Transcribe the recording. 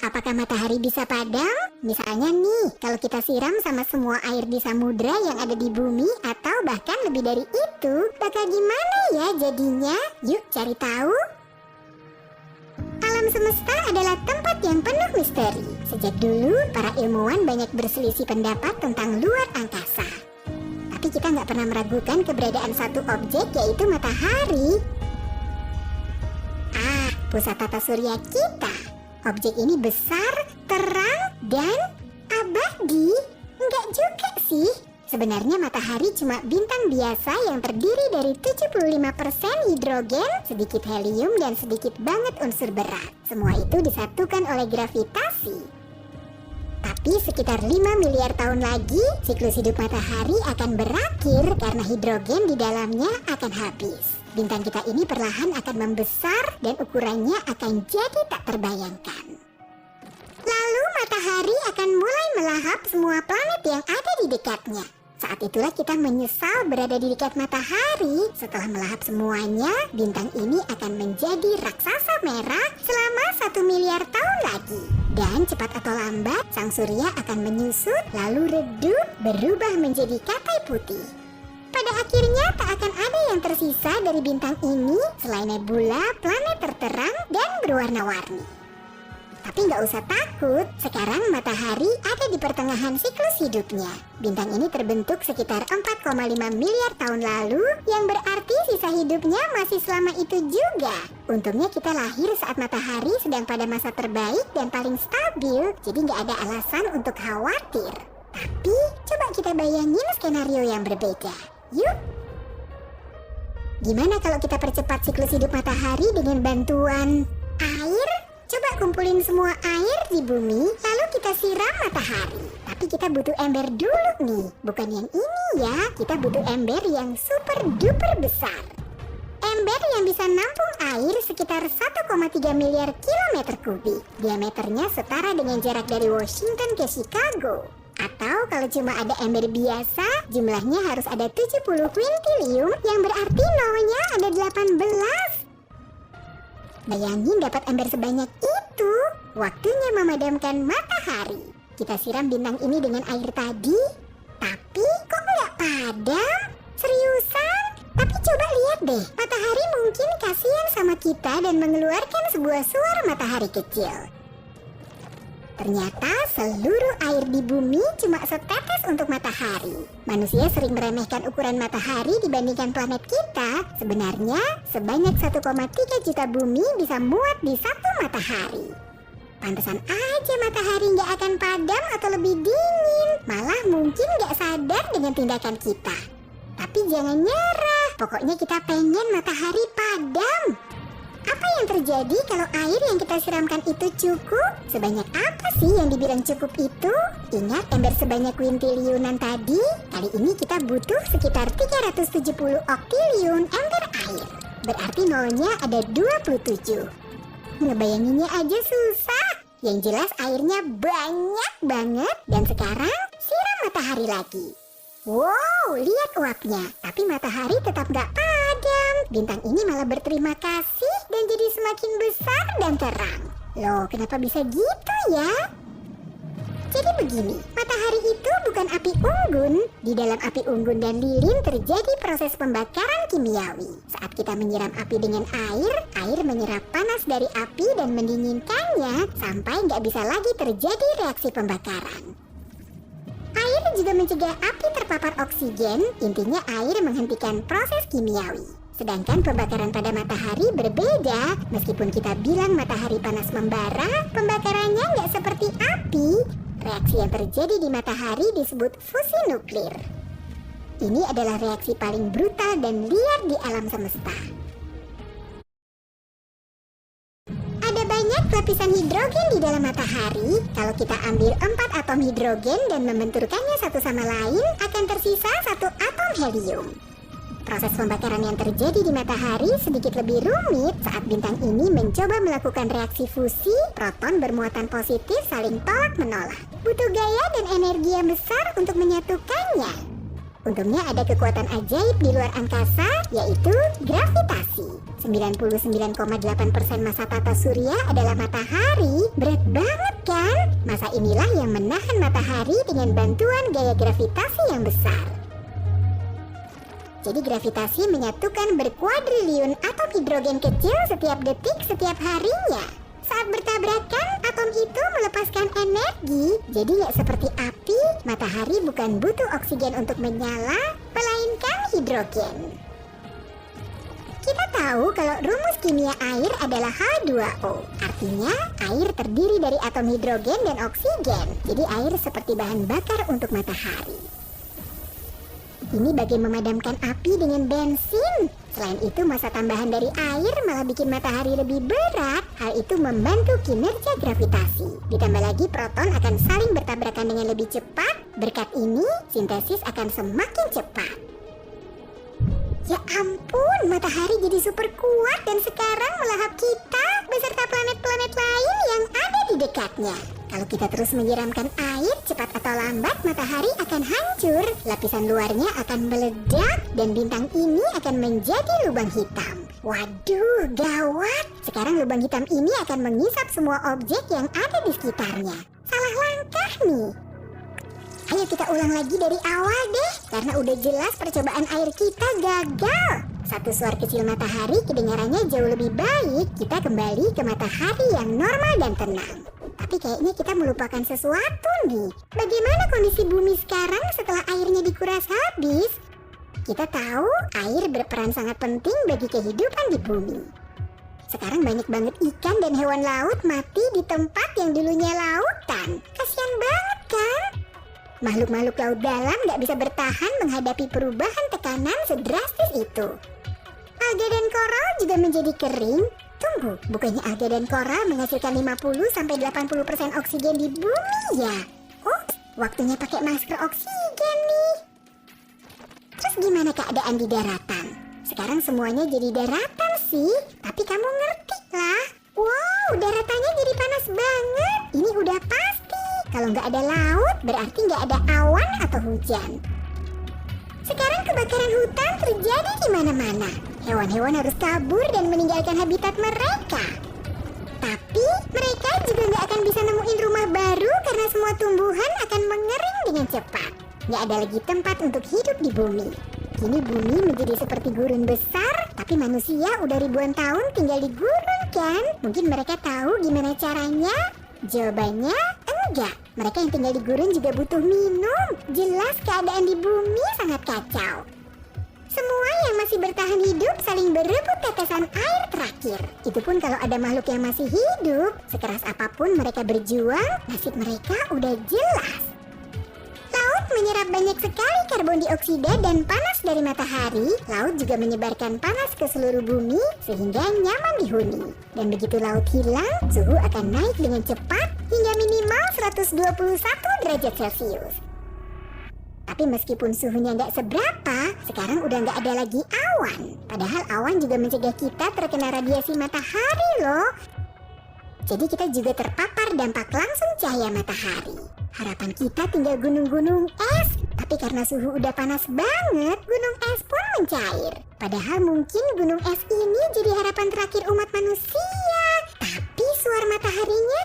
Apakah matahari bisa padam? Misalnya nih, kalau kita siram sama semua air di samudra yang ada di bumi atau bahkan lebih dari itu, bakal gimana ya jadinya? Yuk cari tahu. Alam semesta adalah tempat yang penuh misteri. Sejak dulu, para ilmuwan banyak berselisih pendapat tentang luar angkasa. Tapi kita nggak pernah meragukan keberadaan satu objek, yaitu matahari. Pusat tata surya kita. Objek ini besar, terang, dan abadi. Enggak juga sih. Sebenarnya matahari cuma bintang biasa yang terdiri dari 75% hidrogen, sedikit helium, dan sedikit banget unsur berat. Semua itu disatukan oleh gravitasi. Tapi sekitar 5 miliar tahun lagi, siklus hidup matahari akan berakhir karena hidrogen di dalamnya akan habis. Bintang kita ini perlahan akan membesar dan ukurannya akan jadi tak terbayangkan. Lalu matahari akan mulai melahap semua planet yang ada di dekatnya. Saat itulah kita menyesal berada di dekat matahari. Setelah melahap semuanya, bintang ini akan menjadi raksasa merah selama 1 miliar tahun lagi. Dan cepat atau lambat, sang surya akan menyusut lalu redup berubah menjadi katai putih. Pada akhirnya tak akan ada yang tersisa dari bintang ini selain nebula, planet terterang, dan berwarna-warni. Tapi nggak usah takut, sekarang matahari ada di pertengahan siklus hidupnya. Bintang ini terbentuk sekitar 4,5 miliar tahun lalu, yang berarti sisa hidupnya masih selama itu juga. Untungnya kita lahir saat matahari sedang pada masa terbaik dan paling stabil, jadi nggak ada alasan untuk khawatir. Tapi coba kita bayangin skenario yang berbeda. Yuk! Gimana kalau kita percepat siklus hidup matahari dengan bantuan air? Coba kumpulin semua air di bumi, lalu kita siram matahari. Tapi kita butuh ember dulu nih, bukan yang ini ya. Kita butuh ember yang super duper besar. Ember yang bisa nampung air sekitar 1,3 miliar kilometer kubik. Diameternya setara dengan jarak dari Washington ke Chicago. Atau kalau cuma ada ember biasa, jumlahnya harus ada 70 kuintilium, yang berarti nolnya ada 18. Bayangin dapat ember sebanyak itu. Waktunya memadamkan matahari. Kita siram bintang ini dengan air tadi. Tapi kok nggak padam? Seriusan? Tapi coba lihat deh, matahari mungkin kasihan sama kita dan mengeluarkan sebuah suara matahari kecil. Ternyata seluruh air di bumi cuma setetes untuk matahari. Manusia sering meremehkan ukuran matahari dibandingkan planet kita. Sebenarnya sebanyak 1,3 juta bumi bisa muat di satu matahari. Pantesan aja matahari nggak akan padam atau lebih dingin. Malah mungkin nggak sadar dengan tindakan kita. Tapi jangan nyerah, pokoknya kita pengen matahari padam. Apa yang terjadi kalau air yang kita siramkan itu cukup? Sebanyak apa sih yang dibilang cukup itu? Ingat ember sebanyak kuintiliunan tadi? Kali ini kita butuh sekitar 370 oktiliun ember air. Berarti nolnya ada 27. Ngebayanginnya aja susah. Yang jelas airnya banyak banget. Dan sekarang siram matahari lagi. Wow, lihat uapnya. Tapi matahari tetap gak padam. Bintang ini malah berterima kasih dan jadi semakin besar dan terang. Loh, kenapa bisa gitu ya? Jadi begini, matahari itu bukan api unggun. Di dalam api unggun dan lilin terjadi proses pembakaran kimiawi. Saat kita menyiram api dengan air, air menyerap panas dari api dan mendinginkannya sampai nggak bisa lagi terjadi reaksi pembakaran. Air juga mencegah api terpapar oksigen, intinya air menghentikan proses kimiawi. Sedangkan pembakaran pada matahari berbeda. Meskipun kita bilang matahari panas membara, pembakarannya nggak seperti api. Reaksi yang terjadi di matahari disebut fusi nuklir. Ini adalah reaksi paling brutal dan liar di alam semesta. Ada banyak lapisan hidrogen di dalam matahari. Kalau kita ambil 4 atom hidrogen dan membenturkannya satu sama lain, akan tersisa 1 atom helium. Proses pembakaran yang terjadi di matahari sedikit lebih rumit saat bintang ini mencoba melakukan reaksi fusi. Proton bermuatan positif saling tolak-menolak. Butuh gaya dan energi yang besar untuk menyatukannya. Untungnya ada kekuatan ajaib di luar angkasa, yaitu gravitasi. 99,8% massa tata surya adalah matahari. Berat banget Massa inilah yang menahan matahari dengan bantuan gaya gravitasi yang besar. Jadi gravitasi menyatukan berkuadriliun atom hidrogen kecil setiap detik setiap harinya. Saat bertabrakan, atom itu melepaskan energi. Jadi nggak seperti api, matahari bukan butuh oksigen untuk menyala, melainkan hidrogen. Kita tahu kalau rumus kimia air adalah H2O. Artinya, air terdiri dari atom hidrogen dan oksigen. Jadi air seperti bahan bakar untuk matahari. Ini bagai memadamkan api dengan bensin. Selain itu, massa tambahan dari air malah bikin matahari lebih berat. Hal itu membantu kinerja gravitasi. Ditambah lagi proton akan saling bertabrakan dengan lebih cepat. Berkat ini, sintesis akan semakin cepat. Ya ampun, matahari jadi super kuat dan sekarang melahap kita beserta planet-planet lain yang ada di dekatnya. Kalau kita terus menyiramkan air, cepat atau lambat matahari akan hancur, lapisan luarnya akan meledak, dan bintang ini akan menjadi lubang hitam. Waduh, gawat! Sekarang lubang hitam ini akan mengisap semua objek yang ada di sekitarnya. Salah langkah nih. Ayo kita ulang lagi dari awal deh, karena udah jelas percobaan air kita gagal. Satu suar kecil matahari kedengarannya jauh lebih baik. Kita kembali ke matahari yang normal dan tenang. Tapi kayaknya kita melupakan sesuatu nih. Bagaimana kondisi bumi sekarang setelah airnya dikuras habis? Kita tahu air berperan sangat penting bagi kehidupan di bumi. Sekarang banyak banget ikan dan hewan laut mati di tempat yang dulunya lautan. Kasian banget kan? Makhluk-makhluk laut dalam gak bisa bertahan menghadapi perubahan tekanan sedrastis itu. Alga dan koral juga menjadi kering. Tunggu, bukannya alga dan koral menghasilkan 50-80% oksigen di bumi ya? Oh, waktunya pakai masker oksigen nih. Terus gimana keadaan di daratan? Sekarang semuanya jadi daratan sih, tapi kamu ngerti lah. Wow, daratannya jadi panas banget. Ini udah pasti. Kalau nggak ada laut, berarti nggak ada awan atau hujan. Sekarang kebakaran hutan terjadi di mana-mana. Hewan-hewan harus kabur dan meninggalkan habitat mereka. Tapi mereka juga nggak akan bisa nemuin rumah baru karena semua tumbuhan akan mengering dengan cepat. Nggak ada lagi tempat untuk hidup di bumi. Kini bumi menjadi seperti gurun besar, tapi manusia udah ribuan tahun tinggal di gurun kan? Mungkin mereka tahu gimana caranya? Jawabannya enggak. Mereka yang tinggal di gurun juga butuh minum. Jelas keadaan di bumi sangat kacau. Semua yang masih bertahan hidup saling berebut tetesan air terakhir. Itu pun kalau ada makhluk yang masih hidup. Sekeras apapun mereka berjuang, nasib mereka udah jelas. Laut menyerap banyak sekali karbon dioksida dan panas dari matahari. Laut juga menyebarkan panas ke seluruh bumi sehingga nyaman dihuni. Dan begitu laut hilang, suhu akan naik dengan cepat hingga minimal 121 derajat Celcius. Tapi meskipun suhunya nggak seberapa, sekarang udah nggak ada lagi awan. Padahal awan juga mencegah kita terkena radiasi matahari loh. Jadi kita juga terpapar dampak langsung cahaya matahari. Harapan kita tinggal gunung-gunung es. Tapi karena suhu udah panas banget, gunung es pun mencair. Padahal mungkin gunung es ini jadi harapan terakhir umat manusia. Tapi suar mataharinya